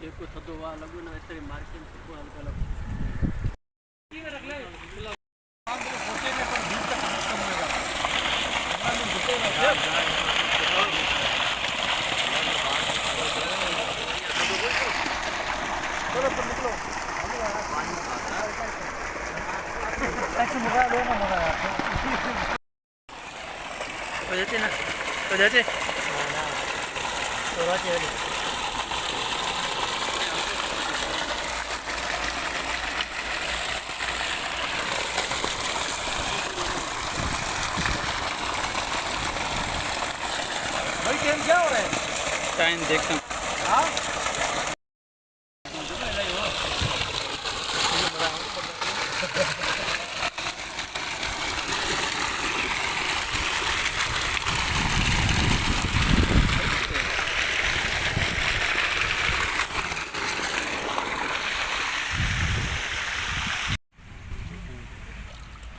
जेको थधो वाह लॻो न एतिरे मार्केट में सुठो हल्का लॻो तो जाते भाई टाइम क्या हो रहा है? टाइम देखता हूँ। हाँ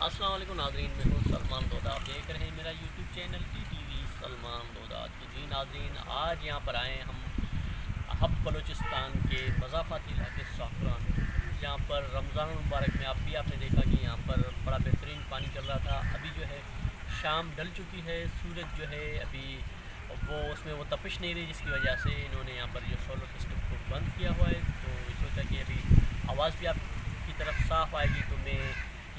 अस्सलाम वालेकुम नाज़रीन, मैं हूँ सलमान लोधा। आप देख रहे हैं मेरा YouTube channel TV Salman Lodha. तो जी नाज़रीन, आज यहाँ पर आए हम हब बलूचिस्तान के मज़ाफ़ाती इलाके साफ़रान, जहाँ पर रमज़ान मुबारक में आपने देखा कि यहाँ पर बड़ा बेहतरीन पानी चल रहा था। अभी जो है शाम ढल चुकी है, सूरज जो है अभी उसमें वो तपिश नहीं रही, जिसकी वजह से इन्होंने यहाँ पर जो सोलर सिस्टम को बंद किया हुआ है। तो सोचा कि अभी आवाज़ भी आपकी तरफ साफ़ आएगी। तो मैं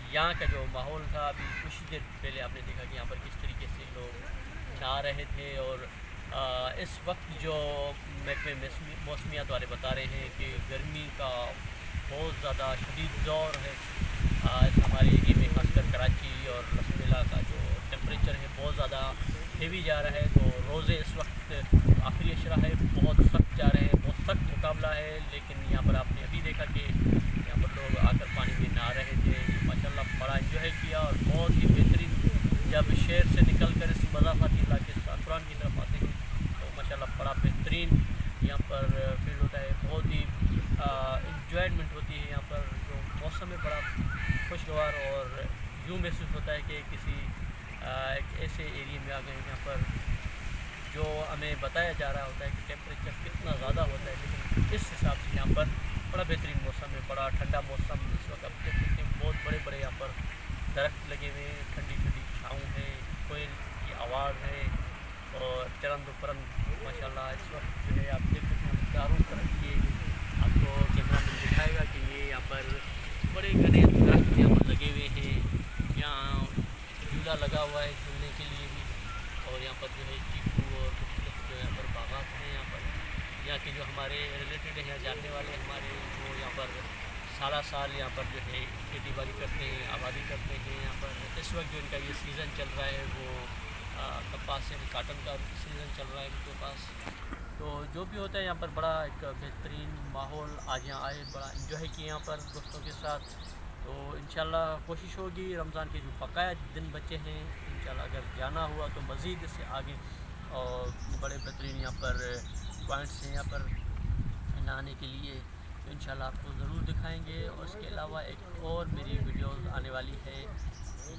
यहाँ का जो माहौल था, अभी कुछ देर पहले आपने देखा कि यहाँ पर किस तरीके से लोग नहा रहे थे। और इस वक्त जो महकमे मौसमियात वाले बता रहे हैं कि गर्मी का बहुत ज़्यादा शदीद दौर है हमारे एरिए में, खासकर कराची और लसमेला का जो टेम्परेचर है बहुत ज़्यादा हेवी जा रहा है। तो रोज़े इस वक्त आखिरी अशरा है, बहुत सख्त जा रहे हैं, बहुत सख्त मुकाबला है। लेकिन यहाँ पर आपने अभी देखा कि यहाँ पर लोग आकर पानी में नहा रहे थे, माशाल्लाह बड़ा इंजॉय किया। और बहुत ही बेहतरीन, जब शहर से निकल कर इस मज़ाफ़ाती इलाके साफ़रान की तरफ आते हैं तो माशाल्लाह बड़ा बेहतरीन यहाँ पर फील होता है, बहुत ही इंजॉयमेंट होती है। यहाँ पर जो मौसम है बड़ा खुशगवार, और यूँ महसूस होता है कि किसी एक ऐसे एरिए में आ गए जहाँ पर जो हमें बताया जा रहा होता है कि टेम्परेचर कितना ज़्यादा होता है, लेकिन इस हिसाब से यहाँ पर बड़ा बेहतरीन मौसम है, बड़ा ठंडा मौसम। इस वक्त आप देख सकते हैं बहुत बड़े बड़े यहाँ पर दरख्त लगे हुए हैं, ठंडी ठंडी छाँव है, कोयल की आवाज़ है और चरंद परंद माशाल्लाह। इस वक्त जो है आप देख सकते हैं चारों तरफ ये आपको कैमरा में दिखाएगा कि ये यहाँ पर बड़े घने दरख्त यहाँ पर लगे हुए हैं। यहाँ झूला लगा हुआ है झूलने के लिए भी, और यहाँ पर जो है चीकू और मुख्तलिफ जो यहाँ पर बागात हैं। यहाँ के जो हमारे रिलेटेड हैं, जानने वाले हमारे, वो यहाँ पर साल यहाँ पर जो है खेती बाड़ी करते हैं, आबादी करते हैं। यहाँ पर इस वक्त जो इनका ये सीज़न चल रहा है वो कपास यानी काटन का सीज़न चल रहा है इनके पास। तो जो भी होता है यहाँ पर बड़ा एक बेहतरीन माहौल, आज यहाँ आए बड़ा इंजॉय किए यहाँ पर दोस्तों के साथ। तो इंशाल्लाह कोशिश होगी रमज़ान के जो बकाया दिन बचे हैं, इंशाल्लाह अगर जाना हुआ तो मज़ीद इससे आगे और बड़े बेहतरीन यहाँ पर पॉइंट्स हैं यहाँ पर नहाने के लिए, तो इंशाल्लाह आपको ज़रूर दिखाएंगे। और इसके अलावा एक और मेरी वीडियोस आने वाली है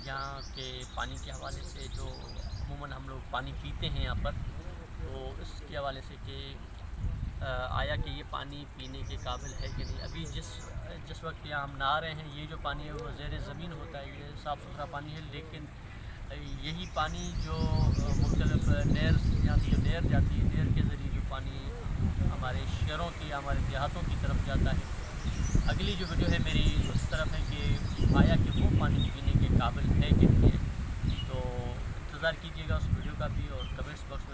यहाँ के पानी के हवाले से, जो अमूमन हम लोग पानी पीते हैं यहाँ पर, तो इसके हवाले से कि आया कि ये पानी पीने के काबिल है कि नहीं। अभी जिस वक्त यहाँ हम नहा रहे हैं, ये जो पानी है वो ज़ेर ज़मीन होता है, ये साफ़ सुथरा पानी है। लेकिन यही पानी जो मुख्तलिफ नहर, यहाँ से जो नहर जाती है, नहर के ज़रिए जो पानी हमारे शहरों की, हमारे देहातों की तरफ जाता है। अगली जो वीडियो है मेरी उस तरफ है कि आया कि वो पानी पीने के काबिल है कि नहीं है। तो इंतज़ार कीजिएगा उस वीडियो का भी, और कमेंट्स बॉक्स